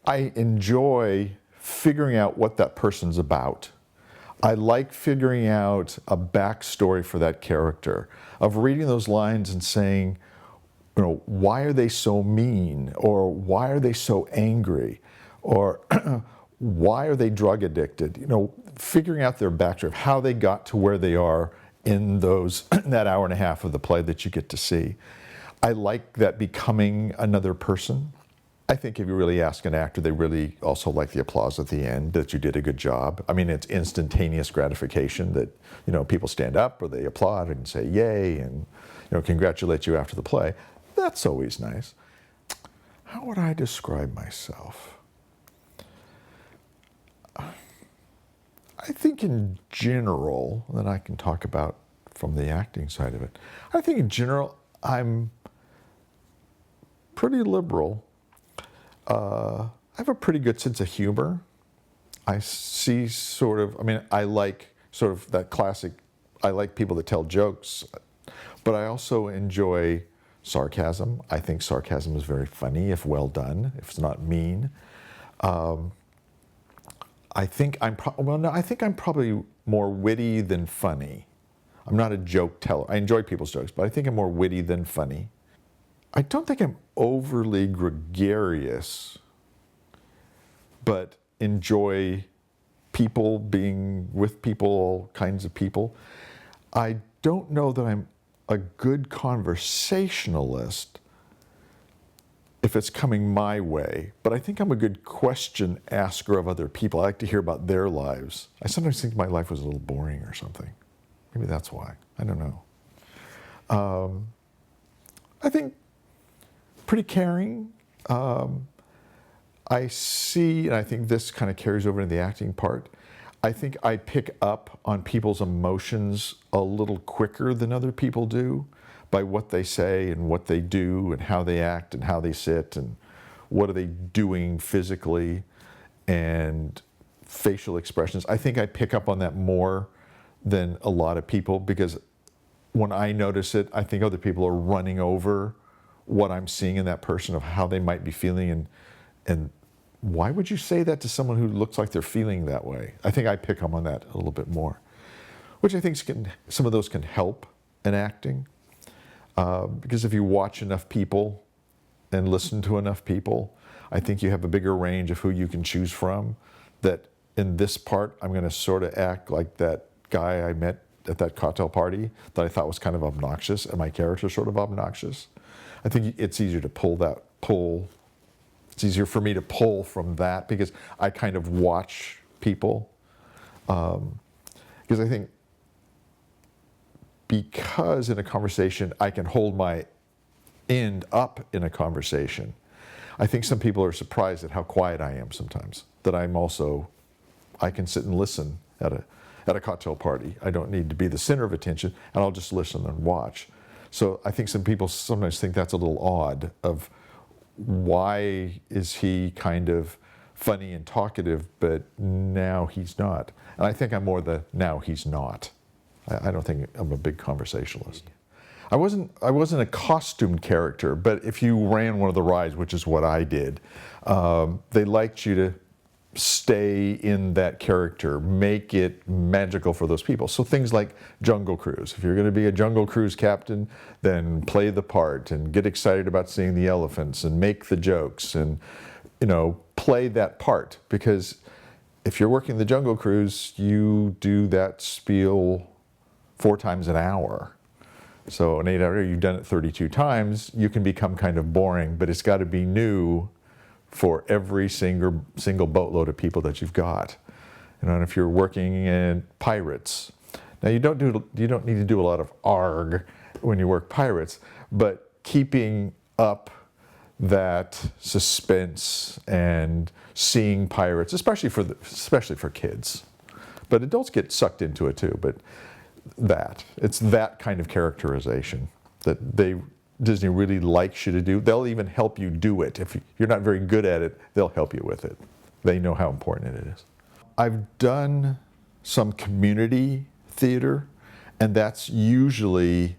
I enjoy figuring out what that person's about. I like figuring out a backstory for that character, of reading those lines and saying, why are they so mean? Or why are they so angry? Or why are they drug addicted? Figuring out their backstory, how they got to where they are in that hour and a half of the play that you get to see. I like that becoming another person. I think if you really ask an actor, they really also like the applause at the end, that you did a good job. I mean, it's instantaneous gratification that, people stand up or they applaud and say yay and, congratulate you after the play. That's always nice. How would I describe myself? I think in general, that I can talk about from the acting side of it, I think in general, I'm pretty liberal. I have a pretty good sense of humor. I see I like sort of that classic, I like people that tell jokes, but I also enjoy sarcasm. I think sarcasm is very funny if well done, if it's not mean. I think I'm probably more witty than funny. I'm not a joke teller. I enjoy people's jokes, but I think I'm more witty than funny. I don't think I'm overly gregarious, but enjoy people, being with people, all kinds of people. I don't know that I'm a good conversationalist if it's coming my way, but I think I'm a good question asker of other people. I like to hear about their lives. I sometimes think my life was a little boring or something. Maybe that's why. I don't know. I think pretty caring. I see, and I think this kind of carries over into the acting part, I think I pick up on people's emotions a little quicker than other people do by what they say and what they do and how they act and how they sit and what are they doing physically and facial expressions. I think I pick up on that more than a lot of people, because when I notice it, I think other people are running over what I'm seeing in that person of how they might be feeling and why would you say that to someone who looks like they're feeling that way? I think I pick up on that a little bit more, which I think some of those can help in acting. Because if you watch enough people and listen to enough people, I think you have a bigger range of who you can choose from. That in this part, I'm going to sort of act like that guy I met at that cocktail party that I thought was kind of obnoxious, and my character's sort of obnoxious. I think it's easier to pull. It's easier for me to pull from that because I kind of watch people. Because I think because in a conversation I can hold my end up in a conversation, I think some people are surprised at how quiet I am sometimes. That I can sit and listen at a cocktail party. I don't need to be the center of attention, and I'll just listen and watch. So I think some people sometimes think that's a little odd of why is he kind of funny and talkative, but now he's not. And I think I'm more the now he's not. I don't think I'm a big conversationalist. I wasn't a costumed character, but if you ran one of the rides, which is what I did, they liked you to stay in that character, make it magical for those people. So things like Jungle Cruise. If you're going to be a Jungle Cruise captain, then play the part and get excited about seeing the elephants and make the jokes and, play that part. Because if you're working the Jungle Cruise, you do that spiel 4 times an hour. So an 8-hour, you've done it 32 times, you can become kind of boring, but it's got to be new for every single boatload of people that you've got. And if you're working in pirates, now you don't need to do a lot of ARG when you work pirates, but keeping up that suspense and seeing pirates, especially for kids, but adults get sucked into it too. But it's that kind of characterization that Disney really likes you to do. They'll even help you do it. If you're not very good at it, they'll help you with it. They know how important it is. I've done some community theater, and that's usually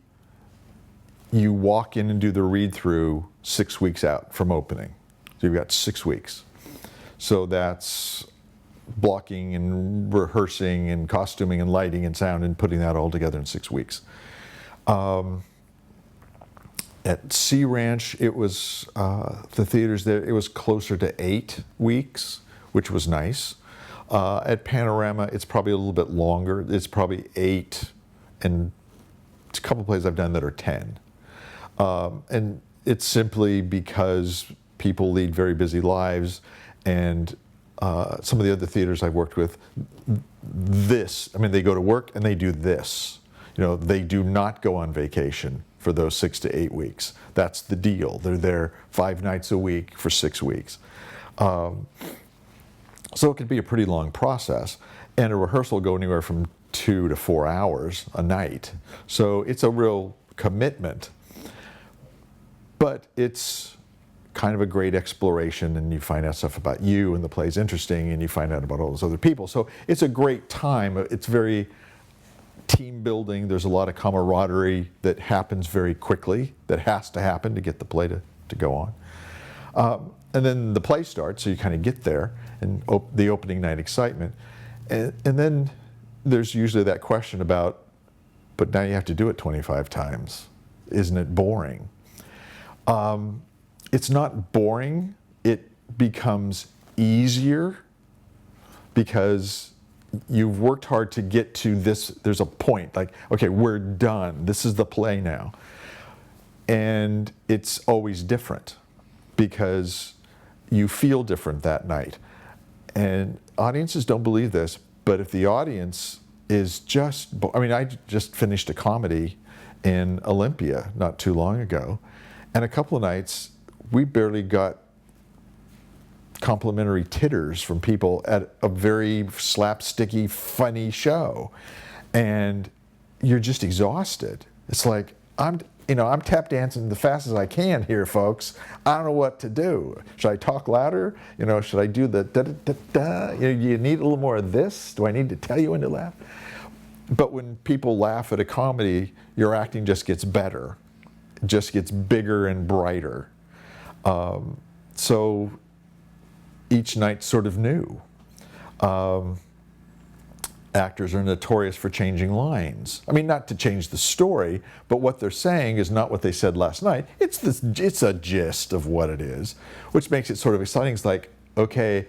you walk in and do the read-through 6 weeks out from opening. So you've got 6 weeks. So that's blocking and rehearsing and costuming and lighting and sound and putting that all together in 6 weeks. At Sea Ranch, it was, the theaters there, it was closer to 8 weeks, which was nice. At Panorama, it's probably a little bit longer. It's probably 8, and it's a couple plays I've done that are 10. And it's simply because people lead very busy lives, and some of the other theaters I've worked with, they go to work and they do this. They do not go on vacation for those 6 to 8 weeks. That's the deal. They're there 5 nights a week for 6 weeks. So it can be a pretty long process, and a rehearsal will go anywhere from 2 to 4 hours a night. So it's a real commitment, but it's kind of a great exploration, and you find out stuff about you, and the play's interesting, and you find out about all those other people. So it's a great time. It's very team building. There's a lot of camaraderie that happens very quickly, that has to happen to get the play to go on. And then the play starts, so you kind of get there, and the opening night excitement. And then there's usually that question about, but now you have to do it 25 times. Isn't it boring? It's not boring. It becomes easier because you've worked hard to get to this. There's a point, like, okay, we're done. This is the play now. And it's always different because you feel different that night. And audiences don't believe this, but if the audience is I just finished a comedy in Olympia not too long ago, and a couple of nights we barely got complimentary titters from people at a very slapsticky, funny show. And you're just exhausted. It's like, I'm tap dancing the fast as I can here, folks. I don't know what to do. Should I talk louder? Should I do the da-da-da-da? You need a little more of this? Do I need to tell you when to laugh? But when people laugh at a comedy, your acting just gets better. It just gets bigger and brighter. So each night's sort of new. Actors are notorious for changing lines. I mean, not to change the story, but what they're saying is not what they said last night. It's a gist of what it is, which makes it sort of exciting. It's like, okay,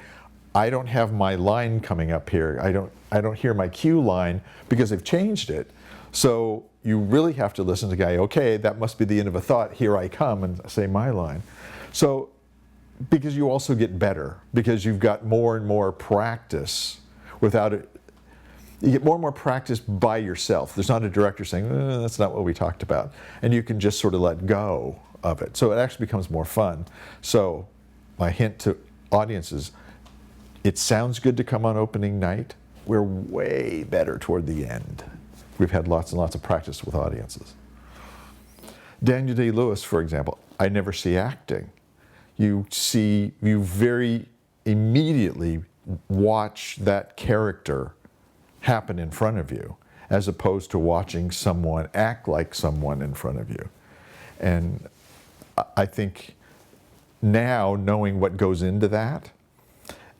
I don't have my line coming up here. I don't hear my cue line because they've changed it. So you really have to listen to the guy, okay, that must be the end of a thought. Here I come, and say my line. So, because you also get better, because you've got more and more practice without it. You get more and more practice by yourself. There's not a director saying, that's not what we talked about. And you can just sort of let go of it. So it actually becomes more fun. So my hint to audiences, it sounds good to come on opening night. We're way better toward the end. We've had lots and lots of practice with audiences. Daniel Day-Lewis, for example, I never see acting. You very immediately watch that character happen in front of you, as opposed to watching someone act like someone in front of you. And I think now, knowing what goes into that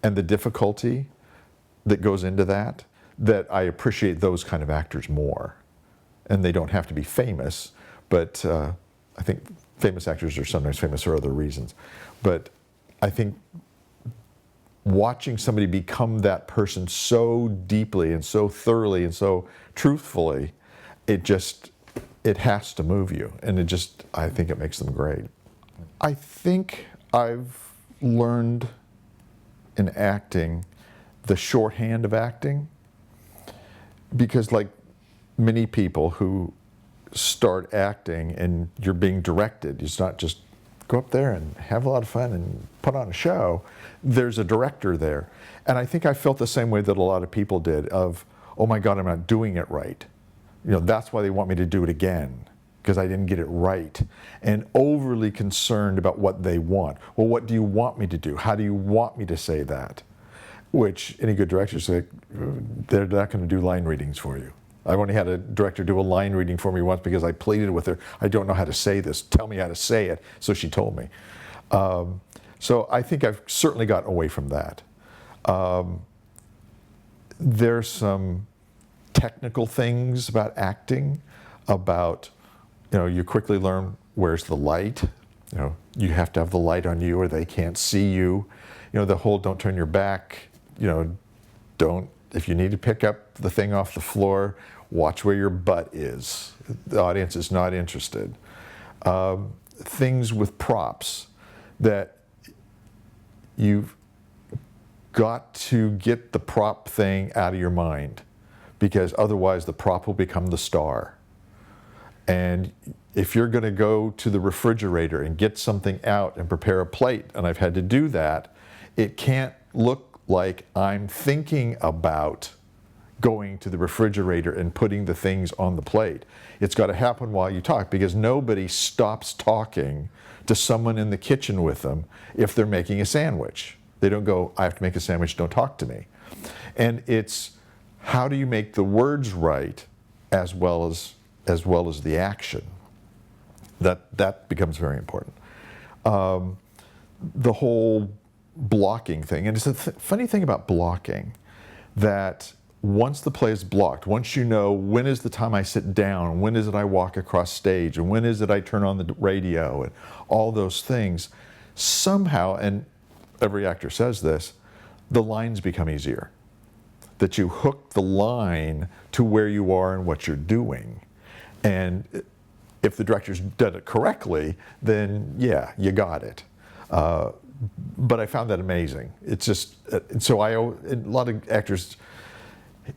and the difficulty that goes into that I appreciate those kind of actors more. And they don't have to be famous, but I think famous actors are sometimes famous for other reasons. But I think watching somebody become that person so deeply and so thoroughly and so truthfully, it has to move you. And I think it makes them great. I think I've learned in acting the shorthand of acting, because like many people who start acting and you're being directed, it's not just go up there and have a lot of fun and put on a show. There's a director there. And I think I felt the same way that a lot of people did of, oh my God, I'm not doing it right. That's why they want me to do it again, because I didn't get it right. And overly concerned about what they want. Well, what do you want me to do? How do you want me to say that? Which any good director say, they're not going to do line readings for you. I've only had a director do a line reading for me once because I pleaded with her, I don't know how to say this, tell me how to say it. So she told me. So I think I've certainly gotten away from that. There's some technical things about acting, about, you quickly learn where's the light. You have to have the light on you or they can't see you. The whole don't turn your back, if you need to pick up the thing off the floor, watch where your butt is. The audience is not interested. Things with props that you've got to get the prop thing out of your mind, because otherwise the prop will become the star. And if you're going to go to the refrigerator and get something out and prepare a plate, and I've had to do that, it can't look like I'm thinking about going to the refrigerator and putting the things on the plate. It's got to happen while you talk, because nobody stops talking to someone in the kitchen with them if they're making a sandwich. They don't go, I have to make a sandwich, don't talk to me. And it's how do you make the words right as well as the action. That becomes very important. The whole blocking thing, and it's a funny thing about blocking, that once the play is blocked, once you know when is the time I sit down, when is it I walk across stage, and when is it I turn on the radio, and all those things, somehow, and every actor says this, the lines become easier. That you hook the line to where you are and what you're doing. And if the director's done it correctly, then yeah, you got it. But I found that amazing. It's just, so a lot of actors,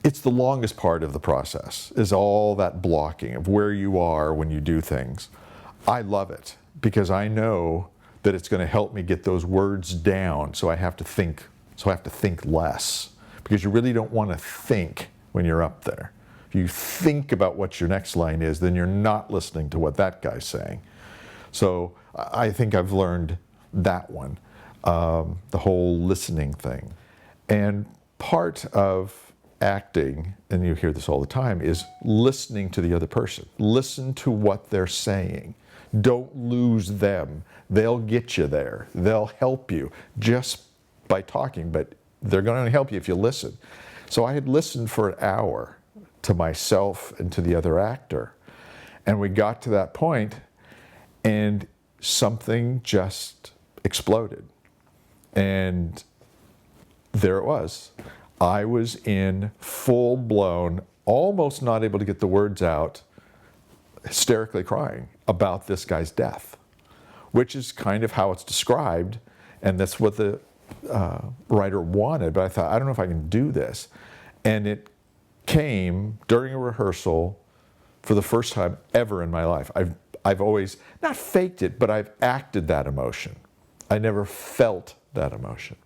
it's the longest part of the process, is all that blocking of where you are when you do things. I love it because I know that it's going to help me get those words down, so I have to think less, because you really don't want to think when you're up there. If you think about what your next line is, then you're not listening to what that guy's saying. So I think I've learned that one, the whole listening thing. And part of acting, and you hear this all the time, is listening to the other person. Listen to what they're saying. Don't lose them. They'll get you there. They'll help you just by talking, but they're going to help you if you listen. So I had listened for an hour to myself and to the other actor. And we got to that point and something just exploded. And there it was. I was in full blown, almost not able to get the words out, hysterically crying about this guy's death, which is kind of how it's described, and that's what the writer wanted. But I thought, I don't know if I can do this. And it came during a rehearsal for the first time ever in my life. I've always not faked it, but I've acted that emotion. I never felt that emotion.